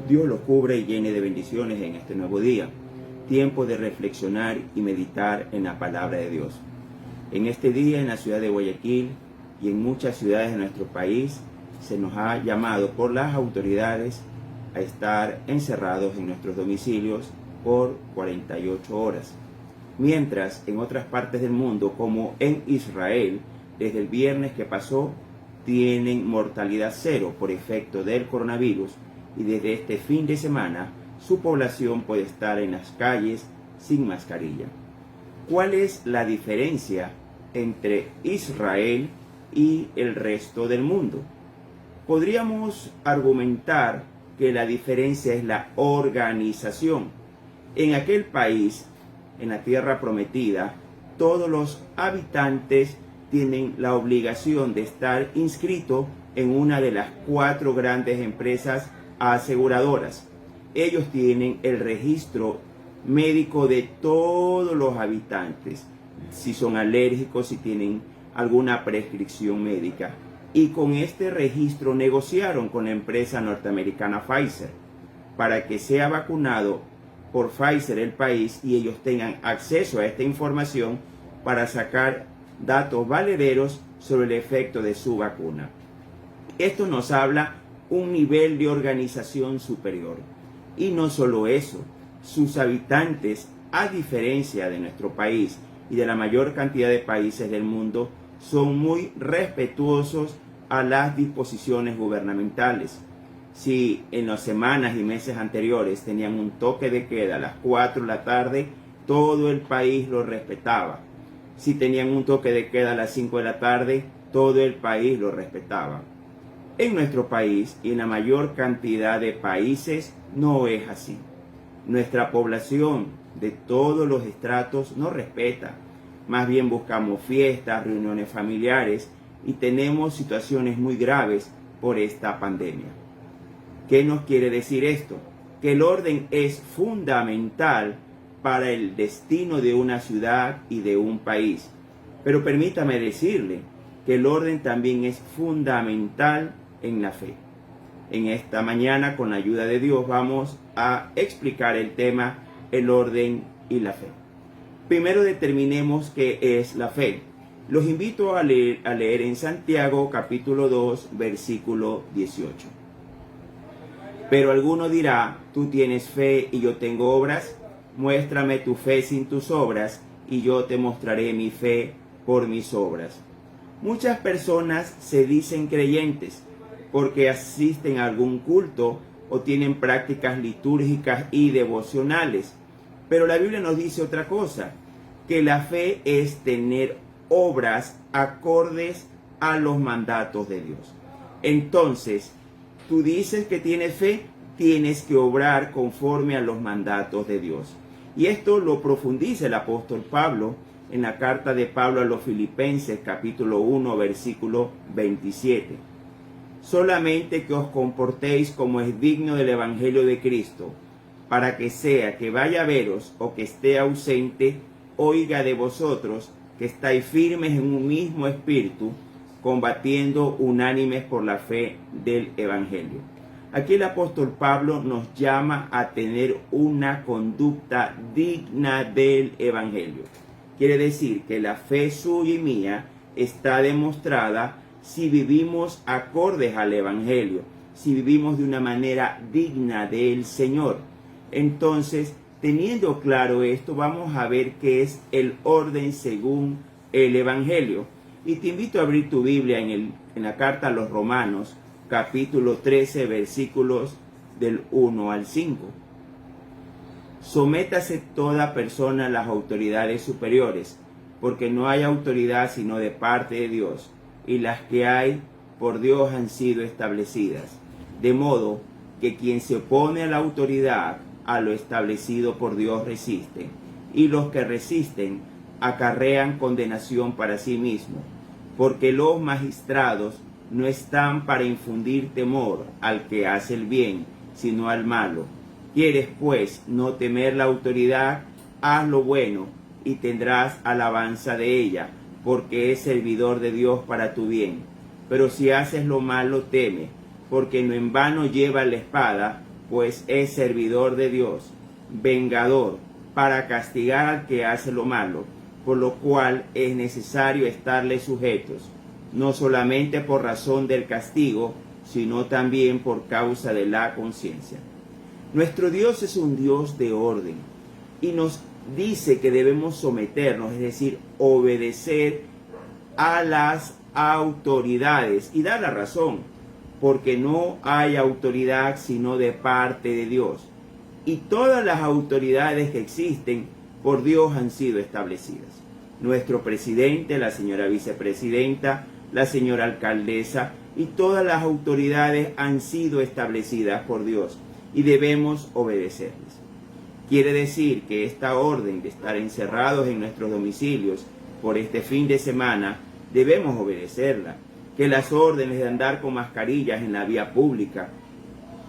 Dios los cubre y llene de bendiciones en este nuevo día, tiempo de reflexionar y meditar en la palabra de Dios. En este día, en la ciudad de Guayaquil y en muchas ciudades de nuestro país, se nos ha llamado por las autoridades a estar encerrados en nuestros domicilios por 48 horas. Mientras en otras partes del mundo, como en Israel, desde el viernes que pasó, tienen mortalidad cero por efecto del coronavirus, y desde este fin de semana su población puede estar en las calles sin mascarilla. ¿Cuál es la diferencia entre Israel y el resto del mundo? Podríamos argumentar que la diferencia es la organización. En aquel país, en la tierra prometida, todos los habitantes tienen la obligación de estar inscritos en una de las 4 grandes empresas aseguradoras. Ellos tienen el registro médico de todos los habitantes, si son alérgicos, si tienen alguna prescripción médica. Y con este registro negociaron con la empresa norteamericana Pfizer para que sea vacunado por Pfizer el país y ellos tengan acceso a esta información para sacar datos valederos sobre el efecto de su vacuna. Esto nos habla un nivel de organización superior. Y no solo eso, sus habitantes, a diferencia de nuestro país y de la mayor cantidad de países del mundo, son muy respetuosos a las disposiciones gubernamentales. Si en las semanas y meses anteriores tenían un toque de queda a las 4 de la tarde, todo el país lo respetaba. Si tenían un toque de queda a las 5 de la tarde, todo el país lo respetaba. En nuestro país y en la mayor cantidad de países no es así. Nuestra población de todos los estratos no respeta. Más bien buscamos fiestas, reuniones familiares y tenemos situaciones muy graves por esta pandemia. ¿Qué nos quiere decir esto? Que el orden es fundamental para el destino de una ciudad y de un país. Pero permítame decirle que el orden también es fundamental en la fe. En esta mañana, con la ayuda de Dios, vamos a explicar el tema, el orden y la fe. Primero determinemos qué es la fe. Los invito a leer en Santiago capítulo 2, versículo 18. Pero alguno dirá, tú tienes fe y yo tengo obras, muéstrame tu fe sin tus obras y yo te mostraré mi fe por mis obras. Muchas personas se dicen creyentes porque asisten a algún culto o tienen prácticas litúrgicas y devocionales. Pero la Biblia nos dice otra cosa, que la fe es tener obras acordes a los mandatos de Dios. Entonces, tú dices que tienes fe, tienes que obrar conforme a los mandatos de Dios. Y esto lo profundiza el apóstol Pablo en la carta de Pablo a los Filipenses, capítulo 1, versículo 27. Solamente que os comportéis como es digno del Evangelio de Cristo, para que sea que vaya a veros o que esté ausente, oiga de vosotros que estáis firmes en un mismo espíritu, combatiendo unánimes por la fe del Evangelio. Aquí el apóstol Pablo nos llama a tener una conducta digna del Evangelio. Quiere decir que la fe suya y mía está demostrada si vivimos acordes al Evangelio, si vivimos de una manera digna del Señor. Entonces, Teniendo claro esto, vamos a ver qué es el orden según el Evangelio. Y te invito a abrir tu Biblia en la carta a los Romanos, capítulo 13, versículos del 1 al 5. Sométase toda persona a las autoridades superiores, porque no hay autoridad sino de parte de Dios, y las que hay por Dios han sido establecidas. De modo que quien se opone a la autoridad, a lo establecido por Dios resiste, y los que resisten acarrean condenación para sí mismos, porque los magistrados no están para infundir temor al que hace el bien, sino al malo. ¿Quieres pues no temer la autoridad? Haz lo bueno y tendrás alabanza de ella, porque es servidor de Dios para tu bien. Pero si haces lo malo, teme, porque no en vano lleva la espada, pues es servidor de Dios, vengador, para castigar al que hace lo malo, por lo cual es necesario estarle sujetos, no solamente por razón del castigo, sino también por causa de la conciencia. Nuestro Dios es un Dios de orden y nos dice que debemos someternos, es decir, obedecer a las autoridades, y da la razón, porque no hay autoridad sino de parte de Dios. Y todas las autoridades que existen por Dios han sido establecidas. Nuestro presidente, la señora vicepresidenta, la señora alcaldesa y todas las autoridades han sido establecidas por Dios y debemos obedecerles. Quiere decir que esta orden de estar encerrados en nuestros domicilios por este fin de semana, debemos obedecerla. Que las órdenes de andar con mascarillas en la vía pública,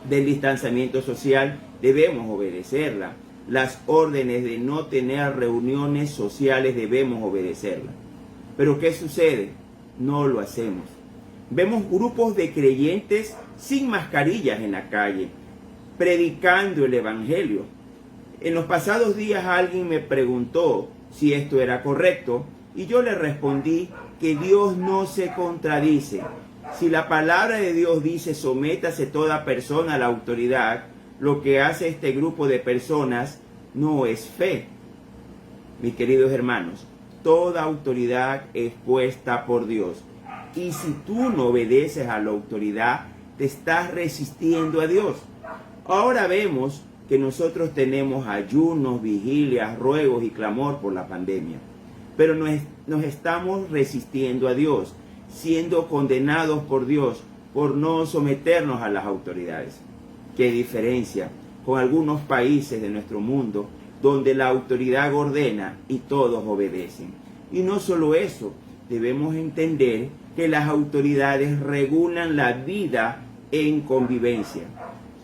del distanciamiento social, debemos obedecerla. Las órdenes de no tener reuniones sociales debemos obedecerla. Pero ¿qué sucede? No lo hacemos. Vemos grupos de creyentes sin mascarillas en la calle, predicando el Evangelio. En los pasados días alguien me preguntó si esto era correcto y yo le respondí que Dios no se contradice. Si la palabra de Dios dice sométase toda persona a la autoridad, lo que hace este grupo de personas no es fe. Mis queridos hermanos, toda autoridad es puesta por Dios. Y si tú no obedeces a la autoridad, te estás resistiendo a Dios. Ahora vemos que nosotros tenemos ayunos, vigilias, ruegos y clamor por la pandemia. Pero nos estamos resistiendo a Dios, siendo condenados por Dios por no someternos a las autoridades. ¿Qué diferencia con algunos países de nuestro mundo donde la autoridad ordena y todos obedecen? Y no solo eso, debemos entender que las autoridades regulan la vida en convivencia.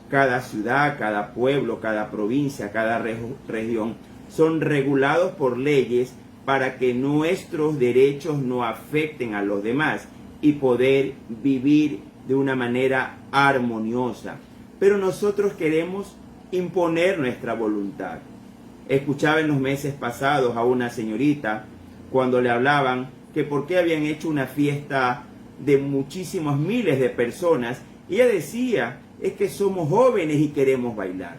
Cada ciudad, cada pueblo, cada provincia, cada región son regulados por leyes para que nuestros derechos no afecten a los demás y poder vivir de una manera armoniosa. Pero nosotros queremos imponer nuestra voluntad. Escuchaba en los meses pasados a una señorita cuando le hablaban que por qué habían hecho una fiesta de muchísimos miles de personas. Y ella decía, es que somos jóvenes y queremos bailar.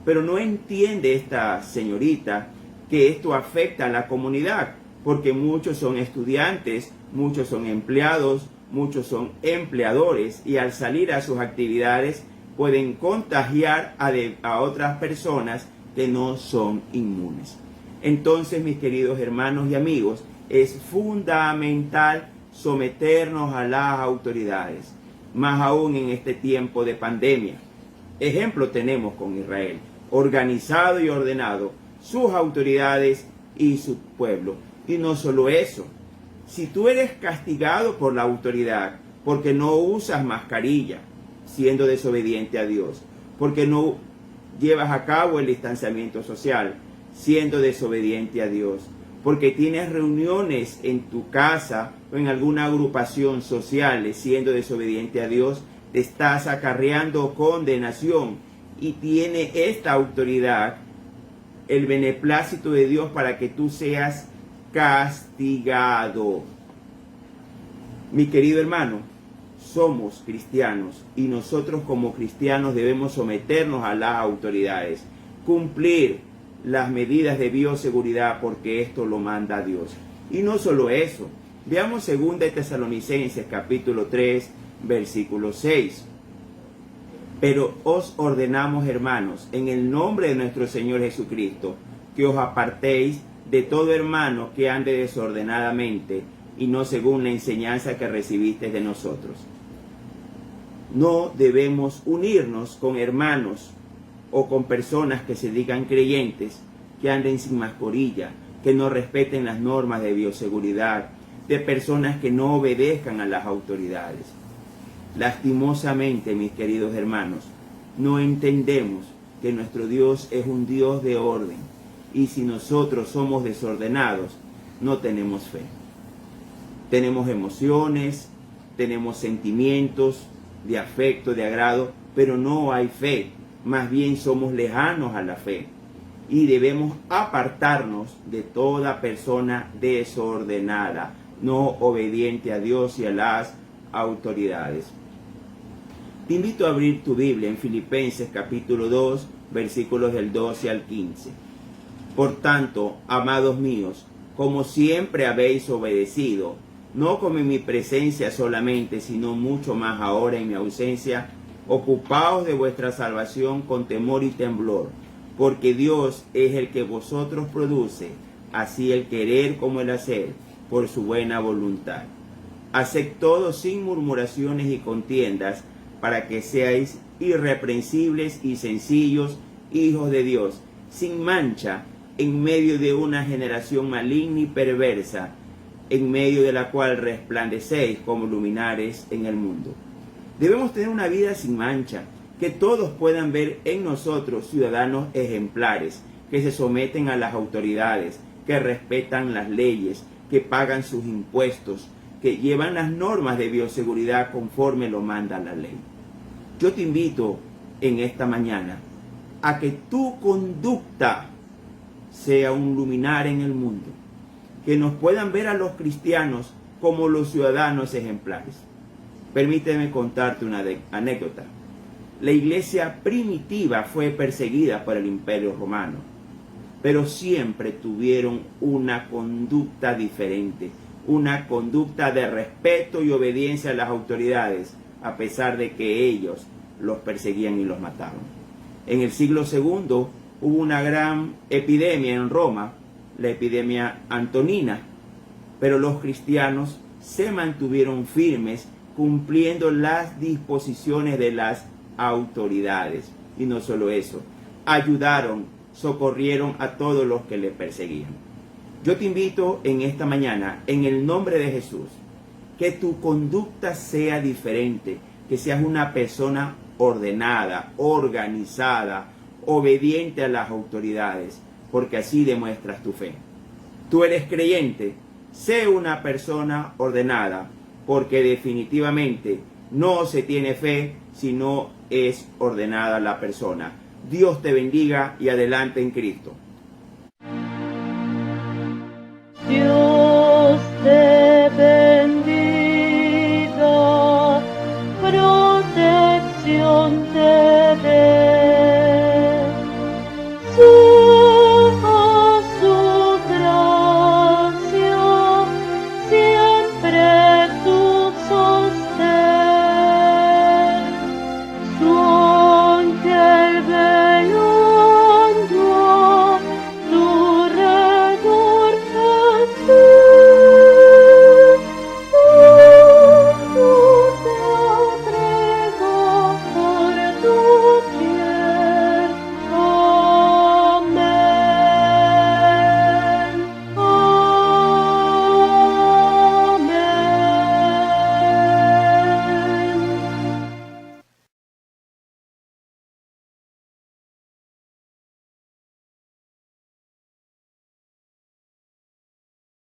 Pero no entiende esta señorita que esto afecta a la comunidad, porque muchos son estudiantes, muchos son empleados, muchos son empleadores, y al salir a sus actividades pueden contagiar a otras personas que no son inmunes. Entonces, mis queridos hermanos y amigos, es fundamental someternos a las autoridades, más aún en este tiempo de pandemia. Ejemplo tenemos con Israel, organizado y ordenado, sus autoridades y su pueblo. Y no solo eso, si tú eres castigado por la autoridad porque no usas mascarilla, siendo desobediente a Dios, porque no llevas a cabo el distanciamiento social, siendo desobediente a Dios, porque tienes reuniones en tu casa o en alguna agrupación social, siendo desobediente a Dios, te estás acarreando condenación, y tiene esta autoridad el beneplácito de Dios para que tú seas castigado. Mi querido hermano, somos cristianos y nosotros como cristianos debemos someternos a las autoridades, cumplir las medidas de bioseguridad porque esto lo manda Dios. Y no solo eso, veamos 2 Tesalonicenses capítulo 3, versículo 6. Pero os ordenamos, hermanos, en el nombre de nuestro Señor Jesucristo, que os apartéis de todo hermano que ande desordenadamente y no según la enseñanza que recibisteis de nosotros. No debemos unirnos con hermanos o con personas que se digan creyentes, que anden sin mascarilla, que no respeten las normas de bioseguridad, de personas que no obedezcan a las autoridades. Lastimosamente, mis queridos hermanos, no entendemos que nuestro Dios es un Dios de orden, y si nosotros somos desordenados, no tenemos fe. Tenemos emociones, tenemos sentimientos de afecto, de agrado, pero no hay fe. Más bien somos lejanos a la fe y debemos apartarnos de toda persona desordenada, no obediente a Dios y a las autoridades. Te invito a abrir tu Biblia en Filipenses capítulo 2, versículos del 12 al 15. Por tanto, amados míos, como siempre habéis obedecido, no como en mi presencia solamente, sino mucho más ahora en mi ausencia, ocupaos de vuestra salvación con temor y temblor, porque Dios es el que vosotros produce, así el querer como el hacer, por su buena voluntad. Haced todo sin murmuraciones y contiendas, para que seáis irreprensibles y sencillos, hijos de Dios, sin mancha, en medio de una generación maligna y perversa, en medio de la cual resplandecéis como luminares en el mundo. Debemos tener una vida sin mancha, que todos puedan ver en nosotros ciudadanos ejemplares, que se someten a las autoridades, que respetan las leyes, que pagan sus impuestos, que llevan las normas de bioseguridad conforme lo manda la ley. Yo te invito en esta mañana a que tu conducta sea un luminar en el mundo, que nos puedan ver a los cristianos como los ciudadanos ejemplares. Permíteme contarte una anécdota. La iglesia primitiva fue perseguida por el Imperio Romano, pero siempre tuvieron una conducta diferente, una conducta de respeto y obediencia a las autoridades, a pesar de que ellos los perseguían y los mataban. En el siglo II hubo una gran epidemia en Roma, la epidemia antonina, pero los cristianos se mantuvieron firmes cumpliendo las disposiciones de las autoridades. Y no solo eso, ayudaron, socorrieron a todos los que le perseguían. Yo te invito en esta mañana, en el nombre de Jesús, que tu conducta sea diferente, que seas una persona ordenada, organizada, obediente a las autoridades, porque así demuestras tu fe. Tú eres creyente, sé una persona ordenada, porque definitivamente no se tiene fe si no es ordenada la persona. Dios te bendiga y adelante en Cristo. Dios te